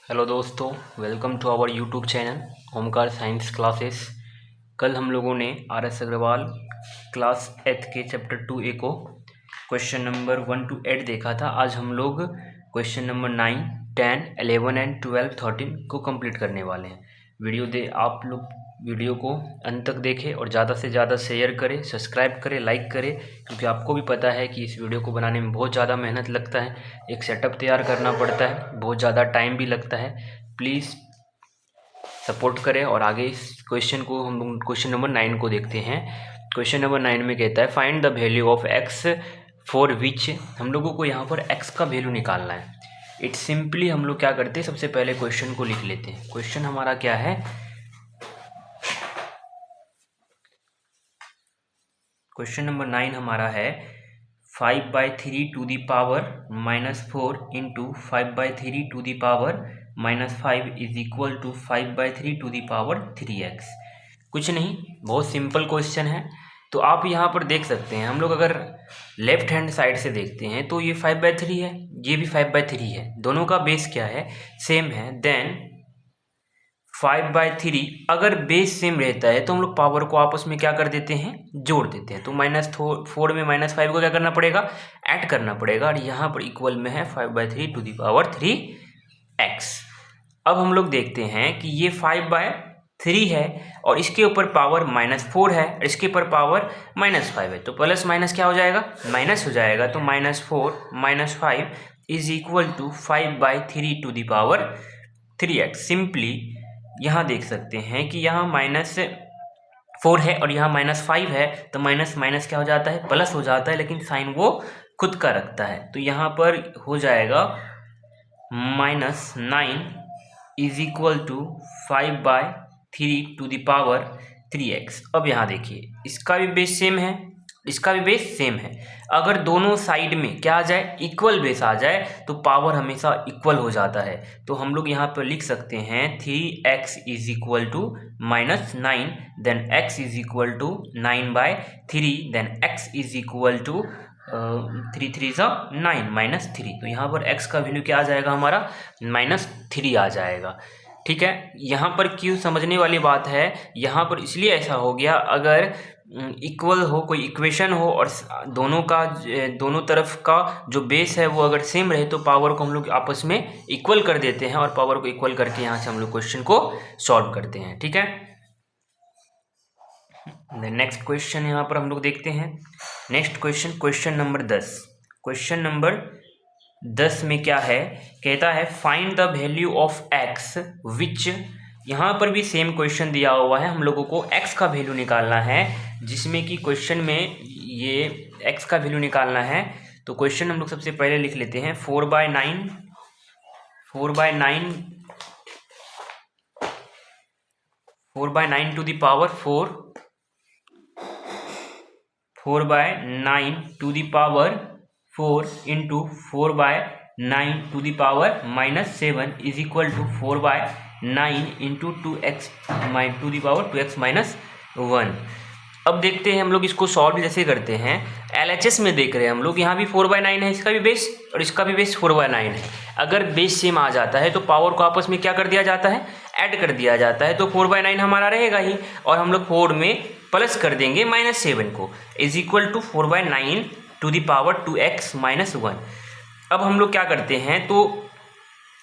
Hello दोस्तों, welcome to our YouTube channel Omkar science classes. कल हम लोगों ने आर एस अग्रवाल क्लास 8 के चैप्टर 2A को क्वेश्चन नंबर 1 to 8 देखा था। आज हम लोग क्वेश्चन नंबर 9, 10, 11 एंड 12, 13 को कंप्लीट करने वाले हैं। आप लोग वीडियो को अंत तक देखें और ज़्यादा से ज़्यादा शेयर करें, सब्सक्राइब करें, लाइक करें, क्योंकि आपको भी पता है कि इस वीडियो को बनाने में बहुत ज़्यादा मेहनत लगता है, एक सेटअप तैयार करना पड़ता है, बहुत ज़्यादा टाइम भी लगता है। प्लीज़ सपोर्ट करें और आगे इस क्वेश्चन को हम लोग क्वेश्चन नंबर 9 को देखते हैं। क्वेश्चन नंबर 9 में कहता है find the value of x for which. हम लोगों को यहाँ पर x का वैल्यू निकालना है। इट्स सिंपली हम लोग क्या करते हैं, सबसे पहले क्वेश्चन को लिख लेते हैं। क्वेश्चन हमारा क्या है, क्वेश्चन नंबर 9 हमारा है 5/3 to the power -4 into 5/3 to the power -5 is equal to 5/3 to the power 3x। कुछ नहीं, बहुत सिंपल क्वेश्चन है। तो आप यहाँ पर देख सकते हैं, हम लोग अगर लेफ्ट हैंड साइड से देखते हैं तो ये 5/3 है, ये भी 5/3 है, दोनों का बेस क्या है, सेम है। देन 5/3 अगर बेस सेम रहता है तो हम लोग पावर को आपस में क्या कर देते हैं, जोड़ देते हैं। तो -4 में -5 को क्या करना पड़ेगा, ऐड करना पड़ेगा, और यहाँ पर इक्वल में है 5/3 टू दी पावर 3x। अब हम लोग देखते हैं कि ये 5/3 है और इसके ऊपर पावर -4 है, इसके ऊपर पावर -5 है, तो प्लस माइनस क्या हो जाएगा, माइनस हो जाएगा। तो -4 -5 is equal to 5/3 to the power 3x। Simply यहाँ देख सकते हैं कि यहाँ -4 है और यहाँ -5 है, तो माइनस माइनस क्या हो जाता है, प्लस हो जाता है, लेकिन साइन वो खुद का रखता है। तो यहाँ पर हो जाएगा -9 is equal to 5/3 to the power 3x। अब यहाँ देखिए, इसका भी बेस सेम है, इसका भी बेस सेम है। अगर दोनों साइड में क्या आ जाए, इक्वल बेस आ जाए, तो पावर हमेशा इक्वल हो जाता है। तो हम लोग यहाँ पर लिख सकते हैं 3x is equal to -9, then x is equal to 9/3, then x is equal to 3 3 9 -3। तो यहाँ पर x का वैल्यू क्या आ जाएगा हमारा, -3 आ जाएगा। ठीक है, यहाँ पर क्यों समझने वाली बात है, यहाँ पर इसलिए ऐसा हो गया, अगर इक्वल हो, कोई इक्वेशन हो और दोनों तरफ का जो बेस है वो अगर सेम रहे, तो पावर को हम लोग आपस में इक्वल कर देते हैं, और पावर को इक्वल करके यहाँ से हम लोग क्वेश्चन को सॉल्व करते हैं। ठीक है, नेक्स्ट क्वेश्चन यहाँ पर हम लोग देखते हैं। Next question, question number 10। Question number 10 में क्या है, कहता है find the value of x विच। यहाँ पर भी सेम क्वेश्चन दिया हुआ है, हम लोगों को x का वैल्यू निकालना है, जिसमें कि क्वेश्चन में ये x का वैल्यू निकालना है। तो क्वेश्चन हम लोग सबसे पहले लिख लेते हैं 4/9 to the power 4/9 to the power 4 into 4/9 to the power -7 is equal to 4/9 into 2x to the power 2x -1। अब देखते हैं हम लोग इसको सॉल्व जैसे करते हैं। LHS में देख रहे हैं हम लोग, यहाँ भी 4/9 है, इसका भी बेस और इसका भी बेस 4/9 है। अगर बेस सेम आ जाता है तो पावर को आपस में क्या कर दिया जाता है, ऐड कर दिया जाता है। तो 4/9 हमारा रहेगा ही, और हम लोग 4 में प्लस कर देंगे -7 को, is equal to 4/9 to the power 2x -1। अब हम लोग क्या करते हैं, तो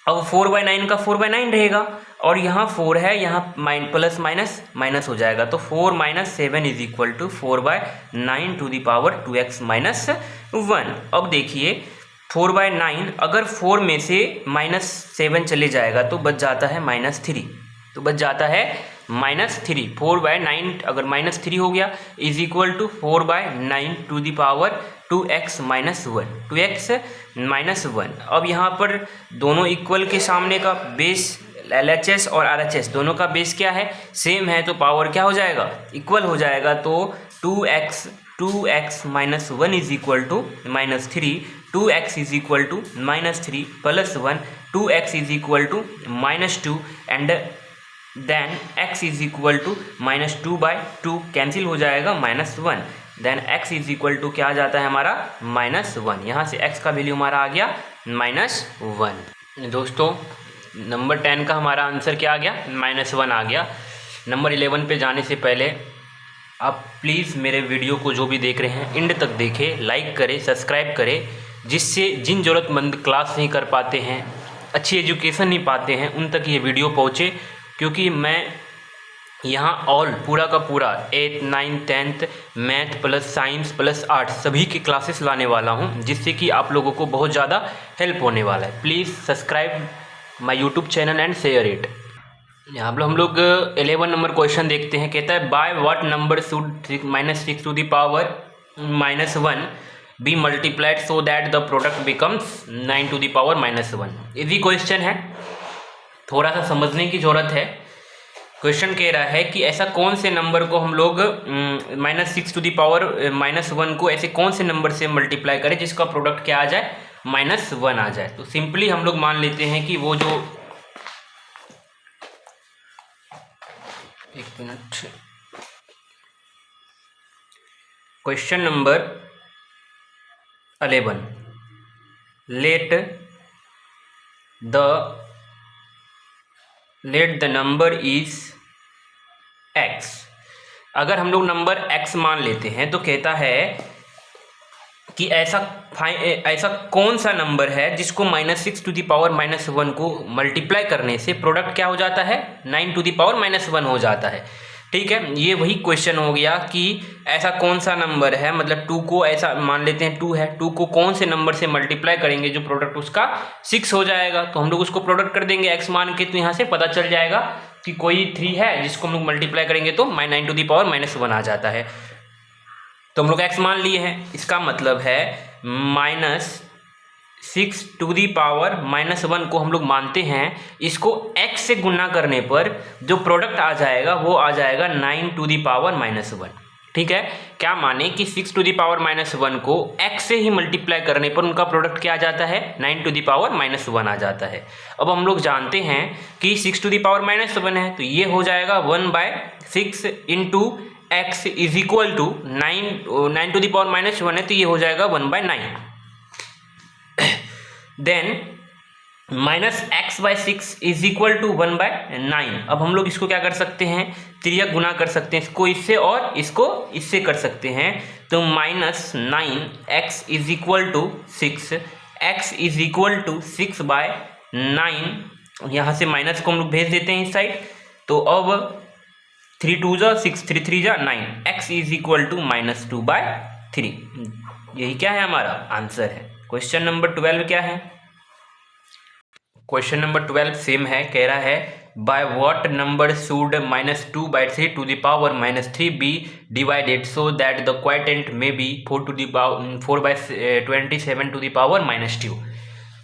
अब 4/9 का 4/9 रहेगा, और यहाँ 4 है, यहाँ प्लस माइनस माइनस हो जाएगा। तो 4 - 7 is equal to 4/9 to the power 2x -1। अब देखिए 4/9, अगर 4 में से -7 चले जाएगा तो बच जाता है -3, तो बच जाता है -3। 4/9 अगर -3 हो गया is equal to 4/9 to the power 2x -1। अब यहाँ पर दोनों इक्वल के सामने का बेस LHS और RHS दोनों का बेस क्या है, सेम है, तो पावर क्या हो जाएगा, इक्वल हो जाएगा। तो 2x -1 is equal to -3, 2x is equal to -3 plus 1, 2x is equal to -2, and then x is equal to -2/2 cancel हो जाएगा -1, then x is equal to क्या आ जाता है हमारा, -1। यहाँ से x का वैल्यू हमारा आ गया -1। दोस्तों नंबर 10 का हमारा आंसर क्या आ गया, -1 आ गया। नंबर 11 पे जाने से पहले आप प्लीज़ मेरे वीडियो को जो भी देख रहे हैं एंड तक देखें, लाइक करें, सब्सक्राइब करें, जिससे जिन ज़रूरतमंद क्लास नहीं कर पाते हैं, अच्छी एजुकेशन नहीं पाते हैं, उन तक ये वीडियो पहुँचे। क्योंकि मैं यहाँ ऑल पूरा का पूरा 8th 9th 10th math plus science plus art सभी की क्लासेस लाने वाला हूँ, जिससे कि आप लोगों को बहुत ज़्यादा हेल्प होने वाला है। Please subscribe my YouTube channel and share it. यहाँ पर हम लोग 11 नंबर क्वेश्चन देखते हैं। कहता है by what number should -6 to the power -1 be multiplied so that the product becomes 9 to the power -1। Easy question है, थोड़ा सा समझने की ज़रूरत है। क्वेश्चन कह रहा है कि ऐसा कौन से नंबर को हम लोग -6 टू द पावर -1 को ऐसे कौन से नंबर से मल्टीप्लाई करें जिसका प्रोडक्ट क्या आ जाए, -1 आ जाए। तो सिंपली हम लोग मान लेते हैं कि वो जो, एक minute, question number 11, let the number is x। अगर हम लोग नंबर x मान लेते हैं तो कहता है कि ऐसा कौन सा नंबर है जिसको -6 टू द पावर -1 को मल्टीप्लाई करने से प्रोडक्ट क्या हो जाता है, 9 टू द पावर -1 हो जाता है। ठीक है, ये वही क्वेश्चन हो गया कि ऐसा कौन सा नंबर है, मतलब 2 को, ऐसा मान लेते हैं 2 है, 2 को कौन से नंबर से मल्टीप्लाई करेंगे जो प्रोडक्ट उसका 6 हो जाएगा। तो हम लोग उसको प्रोडक्ट कर देंगे x मान के, तो यहाँ से पता चल जाएगा कि कोई 3 है जिसको हम लोग मल्टीप्लाई करेंगे तो 9 टू द पावर -1 आ जाता है। तो हम लोग x मान लिए हैं, इसका मतलब है -6 टू दी पावर -1 को हम लोग मानते हैं, इसको x से गुणा करने पर जो प्रोडक्ट आ जाएगा वो आ जाएगा 9 टू दी पावर -1। ठीक है, क्या माने कि 6 टू दी पावर -1 को x से ही मल्टीप्लाई करने पर उनका प्रोडक्ट क्या आ जाता है, 9 टू दी पावर -1 आ जाता है। अब हम लोग जानते हैं कि 6 टू दी पावर -1 है, तो ये हो जाएगा 1/6 into x is equal to 9 to the power -1 है, तो ये हो जाएगा 1/9। Then -x/6 is equal to 1/9। अब हम लोग इसको क्या कर सकते हैं, त्रियक गुना कर सकते हैं, इसको इससे और इसको इससे कर सकते हैं। तो -9x is equal to 6, x is equal to 6/9। यहाँ से माइनस को हम लोग भेज देते हैं इस साइड। तो अब 3 2 जा 6, 3 3 जा 9, x इज इक्वल टू -2/3। यही क्या है, हमारा आंसर है। क्वेश्चन नंबर 12 क्या है, क्वेश्चन नंबर 12 सेम है, कह रहा है by what number should -2/3 to the power -3 be divided so that the quotient may be 4/27 to the power -2।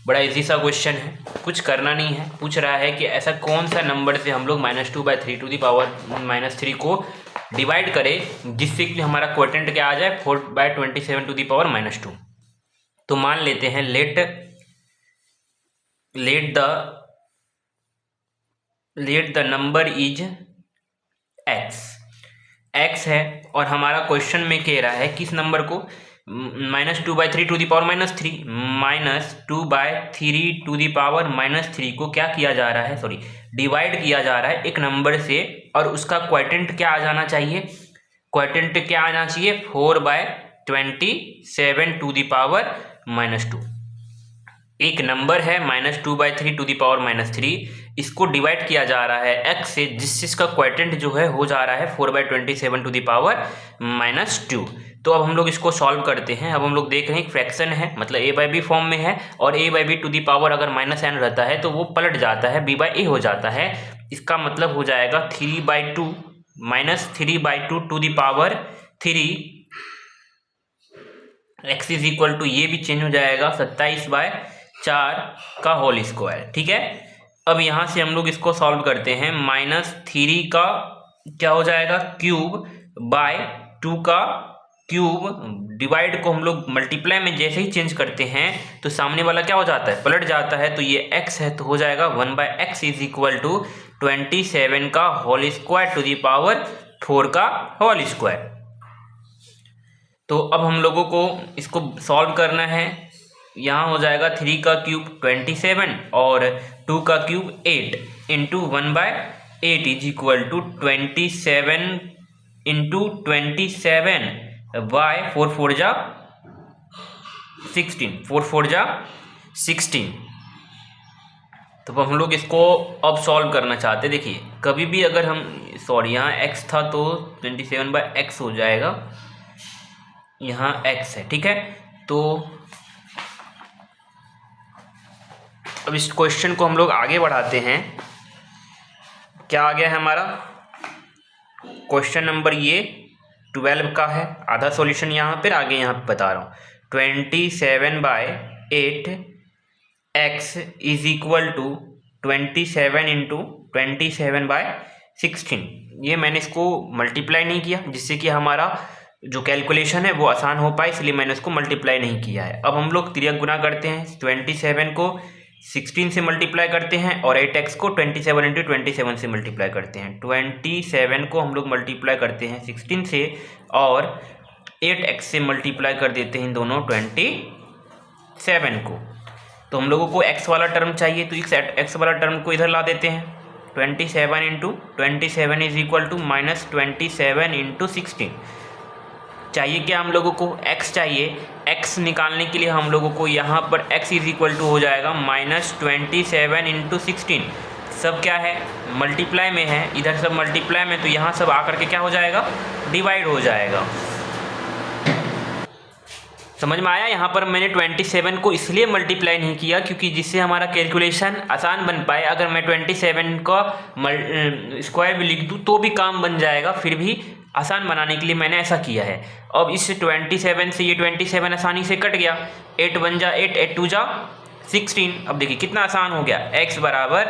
बड़ा इजी सा क्वेश्चन है, कुछ करना नहीं है। पूछ रहा है कि ऐसा कौन सा नंबर से हम लोग -2/3 टू द पावर -3 को डिवाइड करें जिससे कि हमारा क्वोटिएंट क्या आ जाए, 4/27 टू द पावर -2। तो मान लेते हैं let the number is x है, और हमारा क्वेश्चन में कह रहा है किस नंबर को, -2/3 to the power -3 -2/3 to the power -3 को क्या किया जा रहा है, सॉरी, डिवाइड किया जा रहा है एक नंबर से, और उसका क्वोटिएंट क्या आ जाना चाहिए, क्वोटिएंट क्या आना चाहिए, 4/27 टू द पावर -2। एक नंबर है -2/3 टू द पावर -3, इसको डिवाइड किया जा रहा है x से, जिसका क्वोटिएंट जो है हो जा रहा है 4/27 टू द पावर -2। तो अब हम लोग इसको सॉल्व करते हैं। अब हम लोग देख रहे हैं फ्रैक्शन है, मतलब a/b फॉर्म में है, और a/b टू द पावर अगर -n रहता है तो वो पलट जाता है, b/a हो जाता है। इसका मतलब हो जाएगा 3/2 -3/2 to the power 3, x is equal to, ये भी चेंज हो जाएगा, 27/4 का होल स्क्वायर। ठीक है, अब यहाँ से हम लोग इसको सॉल्व करते हैं। -3 का क्या हो जाएगा, क्यूब बाय 2 का क्यूब, डिवाइड को हम लोग मल्टीप्लाई में जैसे ही चेंज करते हैं तो सामने वाला क्या हो जाता है, पलट जाता है। तो ये x है, तो हो जाएगा 1/x इज इक्वल टू 27 का whole square to the power 4 का होल स्क्वायर। तो अब हम लोगों को इसको सॉल्व करना है। यहाँ हो जाएगा 3 का क्यूब 27 और 2 का cube 8 into 1/8 is equal to 27 into 27 by 4 4 जा 16, 4 4 जा 16। तो हम लोग इसको अब सॉल्व करना चाहते हैं। देखिए कभी भी अगर हम सॉरी यहाँ x था तो 27/x हो जाएगा, यहाँ x है, ठीक है। तो अब इस क्वेश्चन को हम लोग आगे बढ़ाते हैं। क्या आ गया है हमारा क्वेश्चन नंबर ये 12 का है, आधा सॉल्यूशन यहाँ पर आगे यहाँ पे बता रहा हूँ। 27/8 x is equal to 27 into 27/16। ये मैंने इसको मल्टीप्लाई नहीं किया जिससे कि हमारा जो कैलकुलेशन है वो आसान हो पाए, इसलिए मैंने उसको मल्टीप्लाई नहीं किया है। अब हम लोग तिर्यक गुना करते हैं, 27 को 16 से मल्टीप्लाई करते हैं और 8x को 27 इंटू 27 से मल्टीप्लाई करते हैं। 27 को हम लोग मल्टीप्लाई करते हैं 16 से और 8x से मल्टीप्लाई कर देते हैं दोनों 27 को। तो हम लोगों को x वाला टर्म चाहिए, तो इस x वाला टर्म को इधर ला देते हैं। 27 into 27 is equal to -27 into 16 चाहिए। क्या हम लोगों को x चाहिए। x निकालने के लिए हम लोगों को यहाँ पर x इज इक्वल टू हो जाएगा -27 इंटू 16। सब क्या है मल्टीप्लाई में है, इधर सब मल्टीप्लाई में, तो यहाँ सब आकर के क्या हो जाएगा डिवाइड हो जाएगा। समझ में आया। यहाँ पर मैंने 27 को इसलिए मल्टीप्लाई नहीं किया क्योंकि जिससे हमारा कैलकुलेशन आसान बन पाए। अगर मैं 27 का स्क्वायर भी लिख दूँ तो भी काम बन जाएगा, फिर भी आसान बनाने के लिए मैंने ऐसा किया है। अब इस 27 से ये 27 आसानी से कट गया, 8 1 जा 8, 8 2 जा 16। अब देखिए कितना आसान हो गया। x बराबर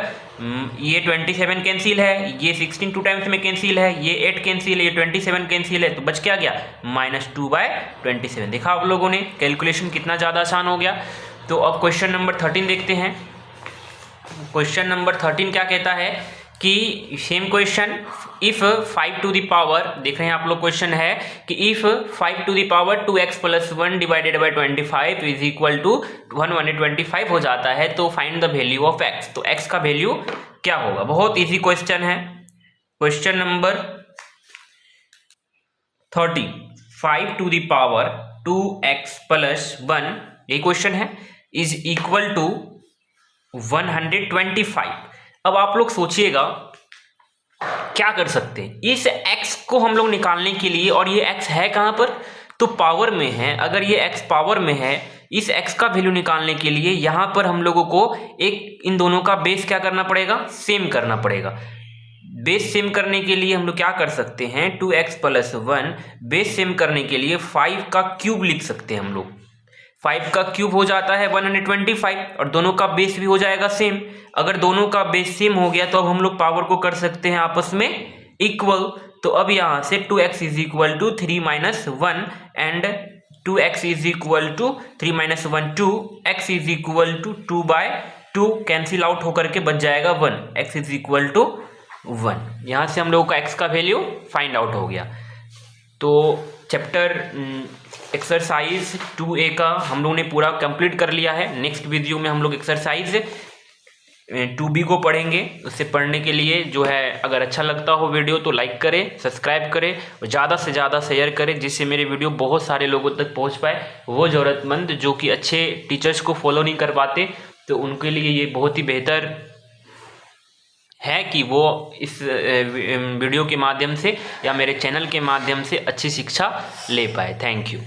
ये 27 कैंसिल है, ये 16 2 टाइम्स में कैंसिल है, ये 8 कैंसिल है, ये 27 कैंसिल है, तो बच क्या गया -2/27। देखा आप लोगों ने कैलकुलेशन कितना ज़्यादा आसान हो गया। तो अब क्वेश्चन नंबर 13 देखते हैं। क्वेश्चन नंबर 13 क्या कहता है कि same question, if 5 to the power, देख रहे हैं आप लोग क्वेश्चन है कि if 5 to the power 2x + 1 divided by 25 is equal to 125 हो जाता है, तो find the value of x। तो x का वैल्यू क्या होगा। बहुत इजी क्वेश्चन है। Question number 30, 5 to the power 2x + 1 ये क्वेश्चन है इज इक्वल टू 125। अब आप लोग सोचिएगा क्या कर सकते हैं। इस x को हम लोग निकालने के लिए, और ये x है कहाँ पर तो पावर में है। अगर ये x पावर में है, इस x का वैल्यू निकालने के लिए यहाँ पर हम लोगों को एक इन दोनों का बेस क्या करना पड़ेगा, सेम करना पड़ेगा। बेस सेम करने के लिए हम लोग क्या कर सकते हैं, 2x + 1 बेस सेम करने के लिए 5 का क्यूब लिख सकते हैं हम लोग। 5 का क्यूब हो जाता है 125 और दोनों का बेस भी हो जाएगा सेम। अगर दोनों का बेस सेम हो गया तो अब हम लोग पावर को कर सकते हैं आपस में इक्वल। तो अब यहाँ से 2x is equal to 3 - 1 and 2x is equal to 3 - 1 2, x is equal to 2/2 cancel out होकर के बच जाएगा 1, x इज इक्वल टू 1। यहाँ से हम लोगों का x का वैल्यू फाइंड आउट हो गया। तो चैप्टर एक्सरसाइज 2A का हम लोगों ने पूरा कंप्लीट कर लिया है। नेक्स्ट वीडियो में हम लोग एक्सरसाइज 2B को पढ़ेंगे। उससे पढ़ने के लिए जो है, अगर अच्छा लगता हो वीडियो तो लाइक करें, सब्सक्राइब करें और ज़्यादा से ज़्यादा शेयर करें, जिससे मेरे वीडियो बहुत सारे लोगों तक पहुंच पाए। वो ज़रूरतमंद जो कि अच्छे टीचर्स को फॉलो नहीं कर पाते, तो उनके लिए ये बहुत ही बेहतर है कि वो इस वीडियो के माध्यम से या मेरे चैनल के माध्यम से अच्छी शिक्षा ले पाए। Thank you.